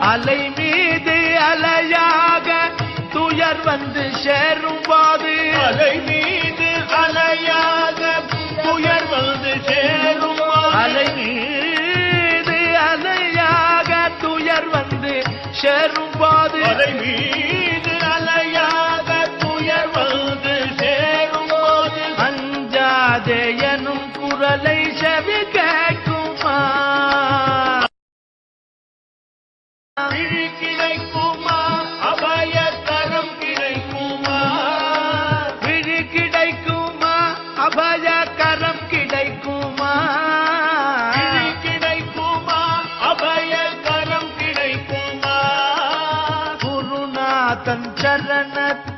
அலை மீது அலையாக துயர் வந்து சேரும் போது அலை மீது அலையாக துயர் வந்து சேரும் அலை மீது அலையாக துயர் வந்து சேரும் போது அலை மீது அலையாக துயர் வந்து சேரும் போது அஞ்சாதே எனும் குரலை செவி கேட்குமா விழி கிடைக்குமா அபயகரம் கிடைக்குமா விழி கிடைக்குமா அபயகரம் கிடைக்குமா விழி கிடைக்குமா அபயகரம் கிடைக்குமா குருநாதன் சரணத்தில்